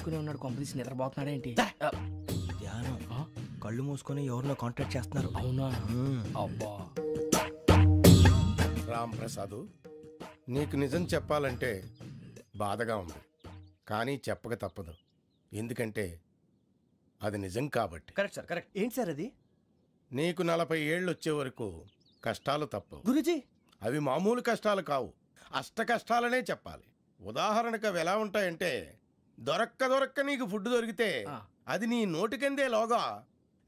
మూసుకుని ఉన్నాడు, కొంపదీసి నిద్రపోతున్నాడు ఏంటి? ధ్యానం. కళ్ళు మూసుకొని ఎవరినో కాంటాక్ట్ చేస్తున్నారు. అవునా? అబ్బా రామ్ ప్రసాద్, నీకు నిజం చెప్పాలంటే బాధగా ఉంది, కానీ చెప్పక తప్పదు. ఎందుకంటే అది నిజం కాబట్టి. Correct sir, correct. ఏంటి సార్ అది? నీకు 40 ఏళ్ళు వచ్చే వరకు కష్టాలు తప్పవు గురూజీ. అవి మామూలు కష్టాలు కావు, అష్ట కష్టాలనే చెప్పాలి. ఉదాహరణకు అవి ఎలా ఉంటాయంటే, దొరక్క నీకు ఫుడ్ దొరికితే అది నీ నోటికందే లోగా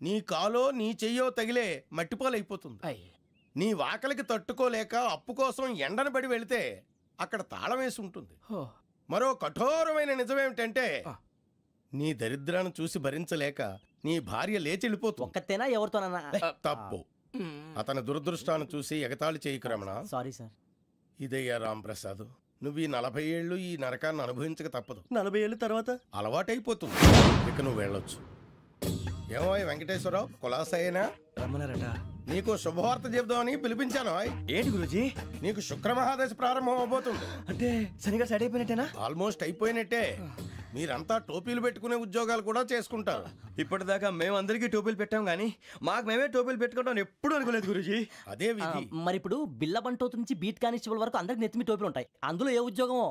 నీ కాలో నీ చెయ్యో తగిలే మట్టిపాలైపోతుంది. నీ వాకలికి తట్టుకోలేక అప్పు కోసం ఎండను పడి వెళితే అక్కడ తాళం వేసి ఉంటుంది. మరో కఠోరమైన నిజమేమిటంటే, నీ దరిద్రాన్ని చూసి భరించలేక నీ భార్య లేచి వెళ్ళిపోతుంది. ఒక్కతేనా ఎవరితోనన్నా? తప్పు. అతని దురదృష్టాన్ని చూసి ఎగతాళి చేయకు రమణ. Sorry sir. ఇదయ్యా రాంప్రసాద్, నువ్వు ఈ 40 ఏళ్ళు ఈ నరకాన్ని అనుభవించక తప్పదు. 40 ఏళ్ళ తర్వాత అలవాటైపోతుంది. ఇక నువ్వు వెళ్ళొచ్చు. ఏమో వెంకటేశ్వరరావు, కులాసైనా రమ్మన్నారట. నీకు శుభవార్త చెబుదామని పిలిపించాను. ఏంటి గురూజీ? నీకు శుక్రమహాదశ ప్రారంభం అవబోతుంది. అంటే శనిగా సెట్ అయిపోయినట్టేనా? ఆల్మోస్ట్ అయిపోయినట్టే. మీరంతా టోపీలు పెట్టుకునే ఉద్యోగాలు కూడా చేసుకుంటారు. ఇప్పటిదాకా మేమందరికీ టోపీలు పెట్టాం గానీ మాకు మేమే టోపీలు పెట్టుకుంటాం ఎప్పుడు అనుకోలేదు గురూజీ. అదే విధి. మరి ఇప్పుడు బిల్ల బంటోతు నుంచి బీట్ కానిస్టేబుల్ వరకు అందరికి నెత్తిమి టోపీలు ఉంటాయి. అందులో ఏ ఉద్యోగం?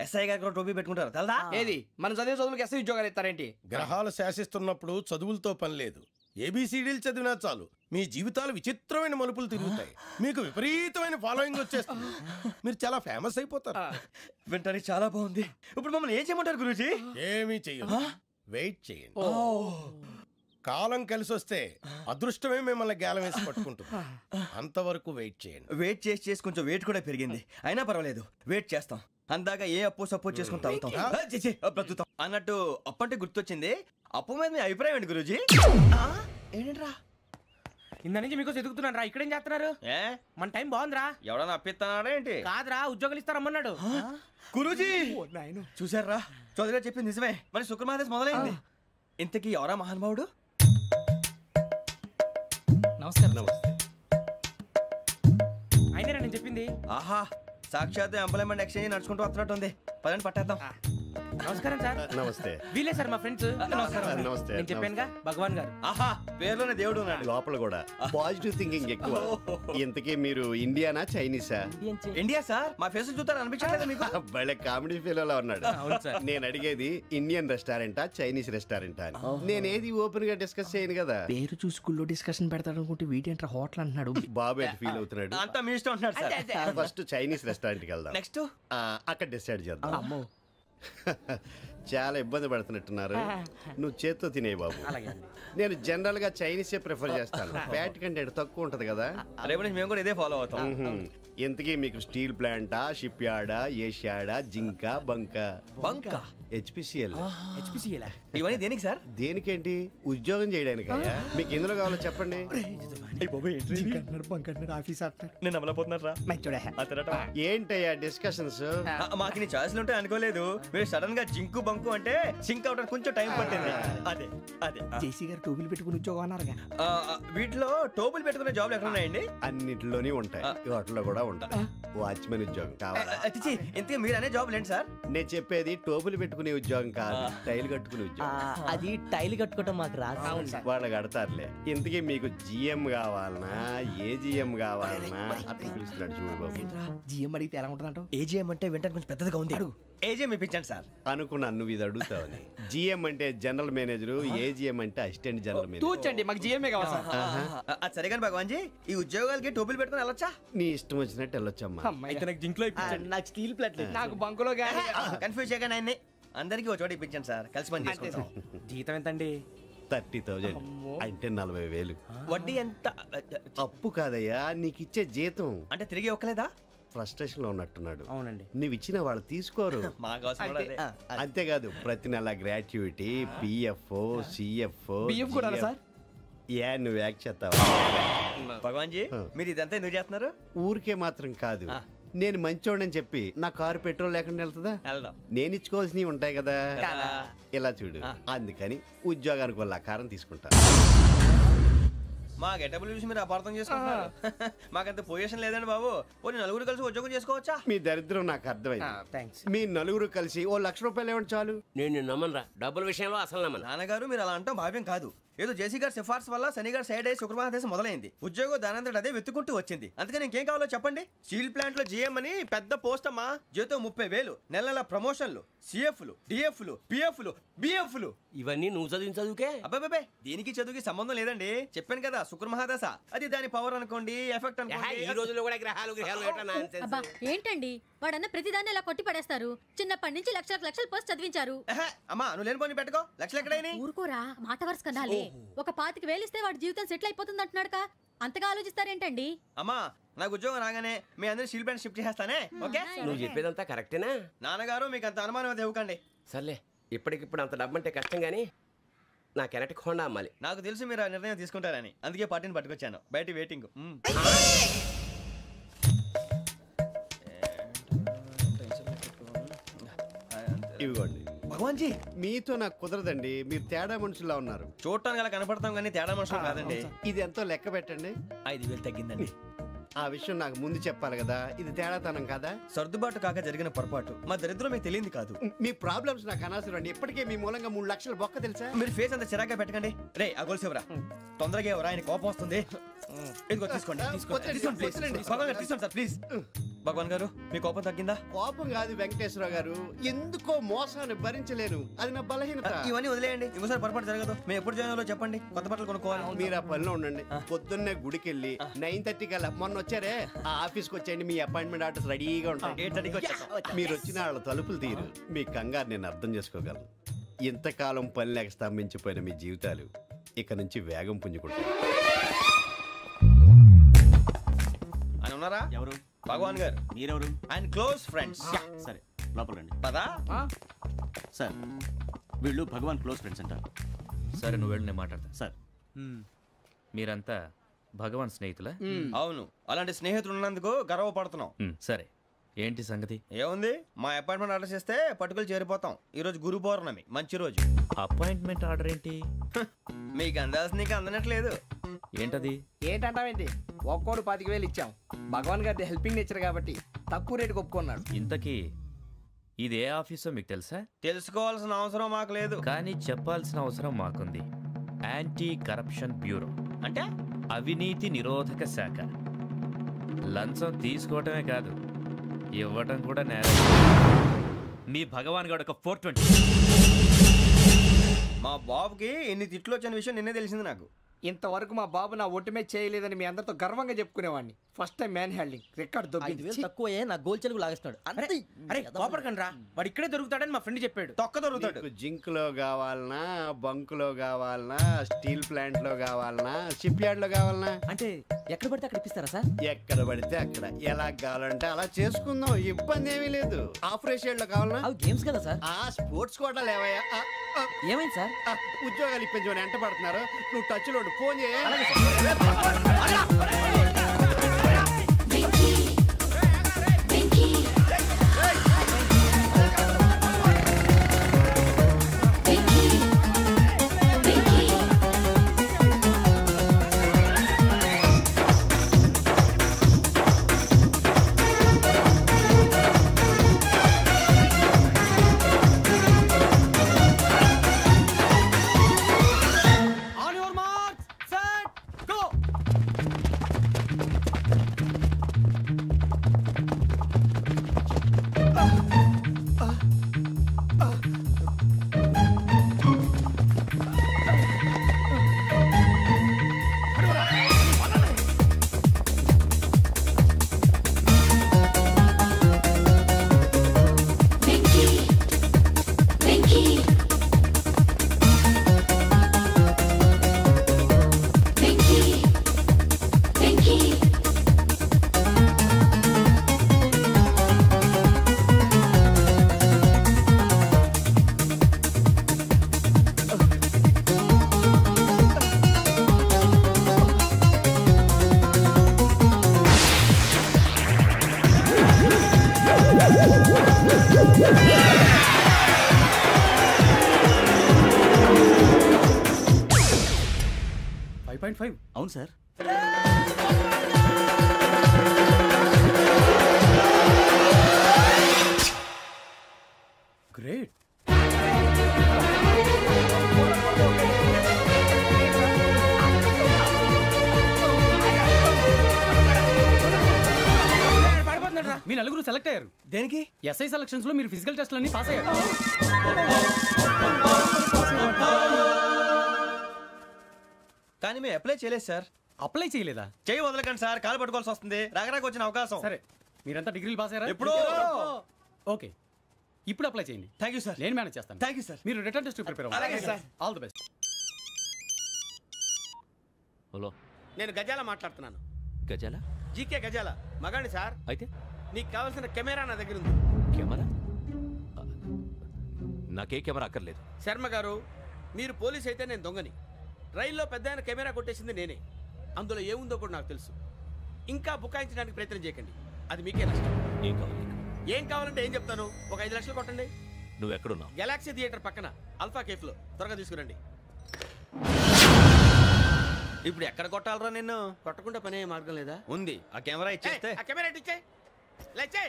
ఎస్ఐ గారు కూడా టోపీ పెట్టుకుంటారు తెలదా? ఏది మన చదివే చదువులకు ఎస్ఐ ఉద్యోగాలు ఇస్తారేంటి? గ్రహాలు శాసిస్తున్నప్పుడు చదువులతో పని లేదు. ఏబిసిడీలు చదివినా చాలు మీ జీవితాలు విచిత్రమైన మలుపులు తిరుగుతాయి. మీకు విపరీతమైన ఫాలోయింగ్ వచ్చేస్తుంది. మీరు చాలా ఫేమస్ అయిపోతారు. వింటానికి చాలా బాగుంది. ఇప్పుడు మమ్మల్ని ఏం చేయమంటారు గురూజీ? ఏమీ చెయ్యదు, వెయిట్ చేయండి. కాలం కలిసి వస్తే అదృష్టమే మిమ్మల్ని గేలం వేసి పట్టుకుంటుంది. అంతవరకు వెయిట్ చేయండి. వెయిట్ చేసి కొంచెం వెయిట్ కూడా పెరిగింది. అయినా పర్వాలేదు, వెయిట్ చేస్తాం. అందాక ఏ అప్పు సపోర్ట్ చేసుకుని తాగుతాం బ్రతుకుతాం అన్నట్టు. అప్పు అంటే గుర్తొచ్చింది, అప్పు మీద మీ అభిప్రాయం ఏంటి గురూజీ? ఏంటరా ఇంత నుంచి మీకు ఎదుగుతున్నాను రా. ఇక్కడేం చేస్తున్నారు? మన టైం బాగుందిరా. ఎవడన్నా అప్పిస్తున్నాడా ఏంటి? కాదురా, ఉద్యోగాలు ఇస్తారమ్మన్నాడు గురూజీ. చూసారా, చౌదరిగా చెప్పింది నిజమే. మరి శుక్రమహాదేశ్ మొదలైంది. ఇంతకీ ఎవరా మహానుభావుడు? నమస్కారం. అయినా నేను చెప్పింది. ఆహా, సాక్షాత్ ఎంప్లాయ్మెంట్ ఎక్స్చేంజ్ నడుచుకుంటూ వస్తున్నట్టు ఉంది. పదండి పట్టేద్దాం. నమస్కారం సార్. నమస్తే. వీలే సార్ మా ఫ్రెండ్స్. నమస్తే. నేను చెప్పానుగా, భగవాన్ గారు. ఆహా, పేర్లోనే దేవుడు ఉన్నాడు. లోపల కూడా పాజిటివ్ థింకింగ్ ఎక్కువ. ఇంతకీ మీరు ఇండియానా చైనీసా? India sir. మా ఫేస్ చూస్తారు అనిపించలేదు మీకు? భలే కామెడీ ఫీల్ అలా ఉన్నాడు. నేను అడిగేది ఇండియన్ రెస్టారెంటా చైనీస్ రెస్టారెంటా అని. నేనేది ఓపెన్ గా డిస్కస్ చేయను కదా. పేరు చూసి స్కూల్లో డిస్కషన్ పెడతాడు అనుకుంటే వీటేంట్రా హోటల్ అంటున్నాడు. బాబు ఎట్ ఫీల్ అవుతున్నాడు? అంతా మీ ఇష్టం అంటున్నాడు సార్. ఫస్ట్ చైనీస్ రెస్టారెంట్ కి వెళ్దాం. నెక్స్ట్ అక్కడ డిసైడ్ చేద్దాం. చాలా ఇబ్బంది పడుతున్నట్టున్నారు. నువ్వు చేత్తో తినే బాబు. నేను జనరల్ గా చైనీసే ప్రిఫర్ చేస్తాను. ఫ్యాట్ కంటెంట్ తక్కువ ఉంటది కదా. రేపు నుంచి మేము కూడా ఇదే ఫాలో అవుతాం. ఇంతకీ మీకు స్టీల్ ప్లాంటా, షిప్ యార్డా, ఏషియాడా, జింక, బంకా? బంకా, హెచ్పిసిఎల్. ఇవన్నీ దేనికి సార్? దేనికేంటి? ఉద్యోగం చేయడానికి. మీకు ఎందులో కావాలో చెప్పండి. నేను అమలపోతున్నారా? ఏంటయ్యా డిస్కషన్స్? మాకు నీ ఛాయిస్లు ఉంటాయి అనుకోలేదు. మీరు సడన్ గా జింకు బంకు అంటే సింక్ అవడానికి కొంచెం టైం పట్టింది. అదే అదే జేసీ గారు టోపీలు పెట్టుకుని ఉద్యోగం అన్నారుగా. వీటిలో టోపులు పెట్టుకునే జాబ్లు ఎక్కడ ఉన్నాయండి? అన్నిటిలోనే ఉంటాయి, వాటిలో కూడా ఉంటాయి. వాచ్మెన్ ఉద్యోగం కావాలా? ఇంతకీ మీరు అనే జాబ్ ఏంటి సార్? నేను చెప్పేది టోపులు పెట్టుకునే ఉద్యోగం కాదు, టైల్ కట్టుకునే ఉద్యోగం. అది టైల్ కట్టుకోవటం మాకు రాదు. వాళ్ళు కడతారులే. ఇంతకీ మీకు జిఎం కావాలనా, ఏ జిఎం కావాలనా? అట్లా పిలుస్తున్నాడు చూడు బాబు. జిఎం అడిగితే ఎలా ఉంటుందంట? ఏజీఎం అంటే వింటానికి కొంచెం పెద్దదిగా ఉంది. ఏజీఎం ఇప్పించండి సార్. అనుకున్నాను నువ్వు ఇది అడుగుతావని. జిఎం అంటే జనరల్ మేనేజర్, ఏజిఎం అంటే అసిస్టెంట్ జనరల్ మేనేజర్. తూచండి, మాకు జిఎంఏ కావాలి సార్. అది సరే కానీ భగవాన్ జీ, ఈ ఉద్యోగాలకి టోపులు పెట్టుకుని వెళ్ళొచ్చా? నీ ఇష్టం వచ్చినట్టు వెళ్ళొచ్చమ్మా. అయితే నాకు జింక్లో ఇప్పించండి. నాకు స్టీల్ ప్లేట్, నాకు బంకులో గానీ. కన్ఫ్యూజ్ చేయగానే ఆయన్ని అందరికీ ఒక చోట ఇప్పించండి సార్, కలిసి పని చేసుకుంటాం. జీతం ఎంతండి? 30,000 అంటే 40,000. వడ్డీ ఎంత? అప్పు కాదయ్యా, నీకు ఇచ్చే జీతం. అంటే తిరిగి ఒక్కలేదా? ఫ్రస్ట్రేషన్ లో ఉన్నట్టున్నాడు. అవునండి. నువ్వు ఇచ్చిన వాళ్ళు తీసుకోరు. మాకు అవసరం కూడా అదే. అంతేకాదు ప్రతి నెల గ్రాట్యుటీ, పిఎఫ్, సిఎఫ్. కూడా సార్? ఏ నువ్వు యాక్ట్ చేస్తావా? భగవాన్ జీ, మీరు ఇదంతా ఎందుకు చేస్తున్నారు? ఊరికే మాత్రం కాదు, నేను మంచోడని చెప్పి నా కారు పెట్రోల్ లేకుండా వెళ్తుందా? నేను ఇచ్చుకోవాల్సినవి ఉంటాయి కదా. ఇలా చూడు, అందుకని ఉద్యోగానికి వాళ్ళ ఆకారం తీసుకుంటా. మా గెటబుల్ చూసి మీరు అపార్థం చేసుకుంటున్నారు. మాకంత పొజిషన్ లేదండి బాబు. పోనీ నలుగురు కలిసి ఉద్యోగం చేసుకోవచ్చా? మీ దరిద్రం నాకు అర్థమైంది. థ్యాంక్స్. మీ నలుగురు కలిసి ఓ ₹1,00,000 ఇవ్వండి చాలు. నేను నమ్మనరా, డబ్బుల విషయంలో అసలు నమ్మను. నాన్నగారు మీరు అలా అంటాం భావ్యం కాదు. ఏదో జేసీ గారి సిఫార్సు వల్ల శని గారు సైడ్ అయ్యి శుక్రమహాదేశం మొదలైంది. ఉద్యోగం దానంతటి అదే వెతుకుంటూ వచ్చింది. అందుకని ఇంకేం కావాలో చెప్పండి. స్టీల్ ప్లాంట్ లో జీఎం అని పెద్ద పోస్ట్ అమ్మా. జీతం 30,000, నెల నెల ప్రమోషన్లు, సిఎఫ్లు, డిఎఫ్లు, పిఎఫ్లు, బిఎఫ్లు. ఇవన్నీ నువ్వు చదివిన చదువుకే. అబ్బాబే దీనికి చదువుకి సంబంధం లేదండి. చెప్పాను కదా శుక్రమహాదశ. అది దాని పవర్ అనుకోండి, ఎఫెక్ట్ ఈ అనుకోండి. రోజుల్లో కూడా గ్రహాలు ఏటా nonsense. అబ్బా ఏంటండి వాడన్న ప్రతిదాన్ని ఇలా కొట్టి పడేస్తారు. చిన్నప్పటి నుంచి లక్షలు పోస్ట్ చదివించారు. అమ్మా నువ్వు లేని పోనీ పెట్టుకో. లక్షలు ఎక్కడైనా ఊరుకోరా, మాట వరుస కదాలే. ఒక 25,000 ఇస్తే వాడి జీవితం సెటిల్ అయిపోతుంది అంటున్నాడుగా. అంతగా ఆలోచిస్తారేంటండి? అమ్మా నాకు ఉద్యోగం రాగానే మీ అందరి స్టీల్ ప్లాంట్ షిఫ్ట్ చేస్తానే. ఓకే నువ్వు చెప్పేదంతా కరెక్టేనా? నాన్నగారు మీకు అంత అనుమానం అయితే ఇవ్వకండి. సర్లే, ఇప్పటికిప్పుడు అంత డబ్బు అంటే కష్టం గానీ నా కెనటిక్ హోండా అమ్మాలి. నాకు తెలుసు మీరు ఆ నిర్ణయం తీసుకుంటారని, అందుకే పార్టీని పట్టుకొచ్చాను. బయట వెయిటింగ్. ఇవ్వండి. భగవాన్ జీ మీతో నాకు కుదరదండి. మీరు తేడా మనుషుల్లా ఉన్నారు. చూడటానికి అలా కనపడతాం కానీ తేడా మనుషులు కాదండి. ఇది ఎంతో లెక్క పెట్టండి. 5,000 తగ్గిందండి. ఆ విషయం నాకు ముందు చెప్పాలి కదా. ఇది తేడాతనం కదా. సర్దుబాటు కాక జరిగిన పొరపాటు. మా దరిద్రం మీకు తెలియదు కాదు. మీ ప్రాబ్లమ్స్ నాకు అనవసరం అండి. ఇప్పటికే మీ మూలంగా 3 లక్షలు బొక్క తెలుసా. మీరు ఫేస్ అంత చిరాగ్గా పెట్టకండి. రే ఆ గొలుసు ఎవరా? తొందరగా ఎవరా? ఆయన కోపం వస్తుంది. ఇదిగో తీసుకోండి. తీసుకోండి ప్లీజ్. భగవాన్ గారు తీసుకోండి సార్ ప్లీజ్. భగవాన్ గారు మీ కోపం తగ్గిందా? కోపం కాదు వెంకటేశ్వర గారు, ఎందుకో మోసాన్ని భరించలేను. అది నా బలహీనత. ఇవన్నీ వదిలేయండి. ఇంకోసారి పొరపాటు జరగదు. మేము ఎప్పుడు జాయిన్ అవ్వాలో చెప్పండి. కొత్త బట్టలు కొనుక్కోవాలి. మీరు ఆ పనిలో ఉండండి. పొద్దున్నే గుడికి వెళ్ళి 9:30 కల్లా మొన్న వచ్చారే ఆ ఆఫీస్కి వచ్చేయండి. మీ అపాయింట్మెంట్ ఆర్డర్స్ రెడీగా ఉంటాయి. 8:30కి వచ్చేస్తాం. మీరు వచ్చిన వాళ్ళ తలుపులు తీరు. మీ కంగారు నేను అర్థం చేసుకోగలను. ఇంతకాలం పని లేక స్తంభించిపోయిన మీ జీవితాలు ఇక నుంచి వేగం పుంజుకుంటాయి. ఆయన ఉన్నారా? ఎవరు? భగవాన్ గారు. మీరెవరు? ఆయన క్లోజ్ ఫ్రెండ్స్. సరే లోపల రండి. పదా సార్ వీళ్ళు భగవాన్ క్లోజ్ ఫ్రెండ్స్ అంటారు. సరే నువ్వు వెళ్ళి నేను మాట్లాడతా. సార్ మీరంతా భగవాన్ స్నేహితులా? అవును, అలాంటి స్నేహితులు ఉన్నందుకు గర్వపడుతున్నాం. సరే ఏంటి సంగతి? ఏముంది, మా అపాయింట్మెంట్ ఆర్డర్ చేస్తే పట్టుకులు చేరిపోతాం. ఈ రోజు గురు పౌర్ణమి, మంచి రోజు. అపాయింట్మెంట్ ఆర్డర్ ఏంటి? మీకు అందాల్సిన నీకు అందనట్లేదు. ఏంటది? ఏంటంటావేంటి? ఒక్కోడు 25,000 ఇచ్చాం. భగవాన్ గారి హెల్పింగ్ నేచర్ కాబట్టి తక్కువ రేటుకి ఒప్పుకున్నాడు. ఇంతకీ ఇది ఏ ఆఫీసో మీకు తెలుసా? తెలుసుకోవాల్సిన అవసరం మాకు లేదు, కానీ చెప్పాల్సిన అవసరం మాకుంది. యాంటీ కరప్షన్ బ్యూరో అంటే అవినీతి నిరోధక శాఖ. లంచం తీసుకోవటమే కాదు, ఇవ్వటం కూడా నేరం. మీ భగవాన్ గారు ఒక 420. మా బాబుకి ఎన్ని తిట్లు వచ్చిన విషయం నిన్నే తెలిసింది నాకు. ఇంతవరకు మా బాబు నా ఒట్టుమే చేయలేదని మీ అందరితో గర్వంగా చెప్పుకునేవాడిని. First time man handing record 5,000 తక్కువే నా గోల్ చెలుగు లాగేస్తున్నాడు. అరే కోపడకండి రా, వాడు ఇక్కడే దొరుకుతాడని మా ఫ్రెండ్ చెప్పాడు. తొక్క దొరుకుతాడు. మీకు జింక్ లో కావాలనా, బంక్ లో కావాలనా, స్టీల్ ప్లాంట్ లో కావాలనా, షిప్ యార్డ్ లో కావాలనా? అంటే ఎక్కడ పడితే అక్కడ ఇప్పిస్తారా సార్? ఎక్కడ పడితే అక్కడ, ఎలా కావాలంటే అలా చేసుకుందాం. ఇబ్బంది ఏమీ లేదు. ఆపరేషన్ లో కావాలనా? అవి గేమ్స్ కదా సార్. ఆ స్పోర్ట్స్ కోటా లేవయ్యా. ఏమైంది సార్? ఉద్యోగాలు ఇప్పించమని ఎంట పడుతున్నారు. నువ్వు టచ్ లో ఫోన్ చేయ. 1.5. అవును సార్. గ్రేట్. మీ నలుగురు సెలెక్ట్ అయ్యారు. దేనికి? ఎస్ఐ సెలక్షన్స్ లో మీరు ఫిజికల్ టెస్ట్లన్నీ పాస్ అయ్యారు. కానీ మేము అప్లై చేయలేదు సార్. అప్లై చేయలేదా? చేయి వదలకండి సార్, కాలు పట్టుకోవాల్సి వస్తుంది. రాగరాకు వచ్చిన అవకాశం. సరే, మీరంతా డిగ్రీలు పాస్ అయ్యారా? ఎప్పుడో. ఓకే, ఇప్పుడు అప్లై చేయండి. Thank you sir. నేను మేనేజ్ చేస్తాను. Thank you sir. మీరు రిటర్న్ టెస్ట్ ప్రిపేర్ అలాగే అవ్వండి. Sir. All the best. Hello, నేను గజాల మాట్లాడుతున్నాను. గజాల? జీకే గజాల మగాండి సార్. అయితే నీకు కావాల్సిన కెమెరా నా దగ్గర ఉంది. కెమెరా? నాకే కెమెరా అక్కర్లేదు. శర్మ గారు, మీరు పోలీస్ అయితే నేను దొంగని. రైల్లో పెద్ద ఆయన కెమెరా కొట్టేసింది నేనే. అందులో ఏముందో కూడా నాకు తెలుసు. ఇంకా బుకాయించడానికి ప్రయత్నం చేయకండి, అది మీకే నష్టం. ఏం కావాలి? ఏం కావాలంటే ఏం చెప్తాను. ఒక 5 లక్షలు కొట్టండి. నువ్వు ఎక్కడున్నావు? గెలాక్సీ థియేటర్ పక్కన అల్ఫా కేఫ్ లో. త్వరగా తీసుకురండి. ఇప్పుడు ఎక్కడ కొట్టాలరా నిన్ను? కొట్టకుండా పనే మార్గం లేదా? ఉంది. ఆ కెమెరా ఇచ్చేస్తే. ఆ కెమెరా ఇచ్చే లేచే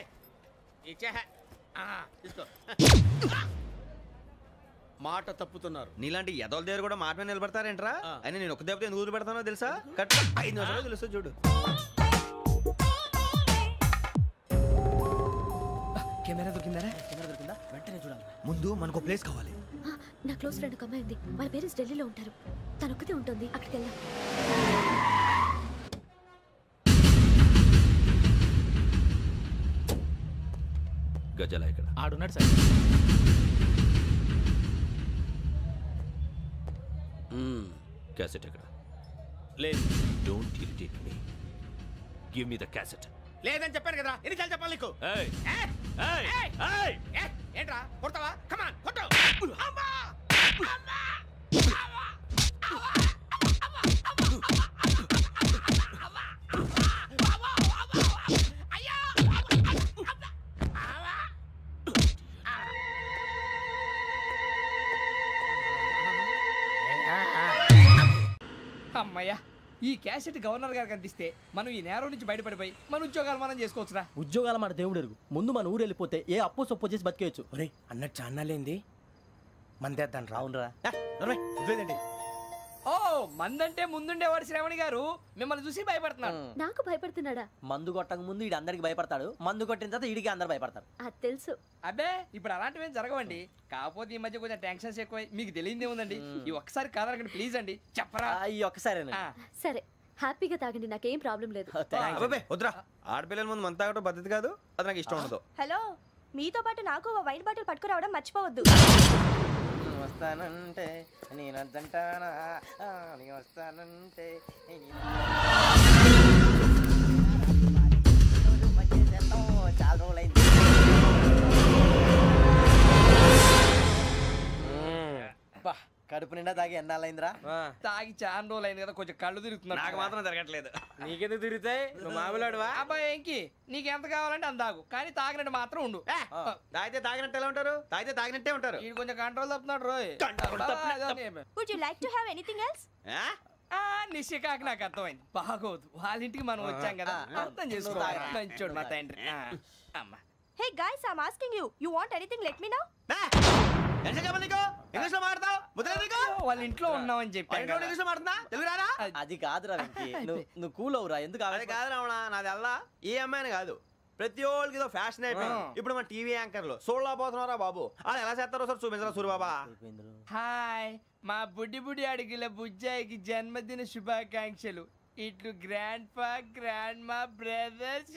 ఇచ్చే తీసుకో. మాట తప్పుతున్నారు. నీలాంటి ఎదల దగ్గర కూడా మాట మీద నిలబడతారేంట్రా? అయినా నేను ఒక దెబ్బతో ఎందుకు పెడతానో తెలుసా? కరెక్ట్ 5 నిమిషాలు తెలుసు చూడు. కెమెరా దొరికిందా? వెంటనే చూడాలి. ముందు మనకు ప్లేస్ కావాలి. నా క్లోజ్ ఫ్రెండ్ ఒక అమ్మాయి ఉంది. వాళ్ళ పేరెంట్స్ ఢిల్లీలో ఉంటారు. తను ఒక్కతే ఉంటుంది. అక్కడికి వెళ్దాం. గజాల ఇక్కడ ఆడున్నాడు సార్. క్యాసెట్ ఎక్కడ? లేదు. Don't irritate me. Give me the cassette. లేదని చెప్పాను కదా, ఎన్నిసార్లు చెప్పాలి నీకు? ఏయ్ ఏయ్ ఏయ్, ఏంట్రా కొడతావా? కమాన్ కొట్టు. అమ్మా! అమ్మా! అమ్మయ్యా, ఈ క్యాసెట్ గవర్నర్ గారికి అందిస్తే మనం ఈ నేరం నుంచి బయటపడిపోయి మన ఉద్యోగాలు మనం చేసుకోవచ్చురా. ఉద్యోగాల మాట దేవుడు ఎరుగు. ముందు మన ఊరు వెళ్ళిపోతే ఏ అప్పు సొప్పు చేసి బతికేయచ్చు. ఒరే అన్నట్టు చాన్నాలేంది మందేద్దాను రా. అవునరా? వదిలేదండి. ఓ, మందంటే ముందుండేవాడు శ్రావణి గారు మిమ్మల్ని చూసి భయపడుతున్నాడు. నాకు భయపడుతున్నాడా? మందు కొట్టక ముందు ఈడు అందరికి భయపడతాడు. మందు కొట్టిన తర్వాత ఈడికి అందరు భయపడతారు. అది తెలుసు. అబ్బే, ఇప్పుడు అలాంటివి జరగవండి. కాకపోతే ఈ మధ్య కొంచెం టెన్షన్స్ ఎక్కువ. మీకు తెలియదే ఉందండి. ఈ ఒక్కసారి కాదనకండి ప్లీజ్ అండి. చెప్పరా? ఈ ఒక్కసారి సరే, హ్యాపీగా తాగండి. నాకేం ప్రాబ్లం లేదు. అబ్బాబే వద్దురా. ఆడపిల్లల ముందు మంత తాగడం పద్ధతి కాదు. అది నాకు ఇష్టం ఉండదు. హలో, మీతో పాటు నాకు వైన్ బాటిల్ పట్టుకురావడం మర్చిపోవద్దు. వస్తానంటే నేనంటానా? వస్తానంటే చాలా రోజులైంది. కడుపు నిండా తాగి ఎన్నాళ్ళైందిరా? తాగి చాలా రోజులు అయింది కదా, కొంచెం కళ్ళు తిరుగుతున్నాడు. నాకు మాత్రం తిరగట్లేదు. నీకెందుకు తిరుగుతాయి? నువ్వు మామూలుడువా? అబ్బాయి ఏంకి నీకు ఎంత కావాలంటే అంత తాగు, కానీ తాగినట్టు మాత్రం ఉండు. తాగితే తాగినట్టు ఎలా ఉంటారు? తాగితే తాగినట్టే ఉంటారు. ఇది కొంచెం కంట్రోల్ తప్పుతున్నాడు రోయ్. Would you like to have anything else? నిశ్చికాకి నాకు అర్థమైంది. బాగోదు, వాళ్ళ ఇంటికి మనం వచ్చాం కదా, అర్థం చేసుకోవాలి. మంచోడు మా తండ్రి. అమ్మా, hey guys, I am asking you, you want anything let me know. వాళ్ళ ఇంట్లో ఉన్నామని చెప్పాను. అది కాదురా వెంకీ, నువ్వు కూల్ అవురా. ఎందుకు? అది కాదు రావణ, నాది అల్లా ఏ అమ్మాయిని కాదు. ప్రతి ఒళ్ళకి ఏదో ఫ్యాషన్ అయిపోయింది. ఇప్పుడు మన టీవీ యాంకర్లు సోళ్ళ పోతున్నారా బాబు. అది ఎలా చేస్తారో సార్ చూపించరా సూరిబాబా. హాయ్, మా బుడ్డి బుడి అడిగిల బుజ్జాయికి జన్మదిన శుభాకాంక్షలు. ఇట్లు గ్రాండ్ ఫా గ్రాండ్ మా బ్రదర్స్.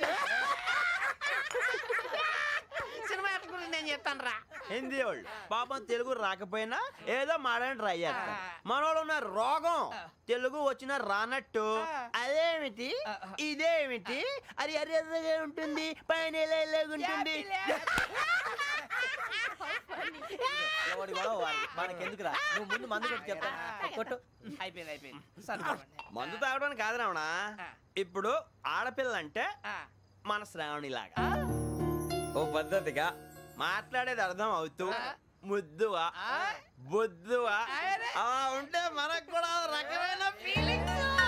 సినిమా గురించి నేను చెప్తాను రా. హిందీ వాళ్ళు పాపం తెలుగు రాకపోయినా ఏదో మాడని ట్రై చేస్తారు. మనోళ్ళు ఉన్న రోగం తెలుగు వచ్చిన రానట్టు. అదేమిటి ఇదేమిటి అది అరిగా ఉంటుంది, పైన ఉంటుంది. మనకెందుకురా, నువ్వు ముందు మందు కొట్టి చెప్తా. కొట్టు. అయిపోయింది. మందు తాగడానికి కాదు రావణ. ఇప్పుడు ఆడపిల్ల అంటే మన శ్రావణి లాగా ఓ పద్ధతిగా మాట్లాడేది అర్థం అవుతూ ముద్దువా బొద్దువా అలా ఉంటే మనకు కూడా రకమైన ఫీలింగ్స్.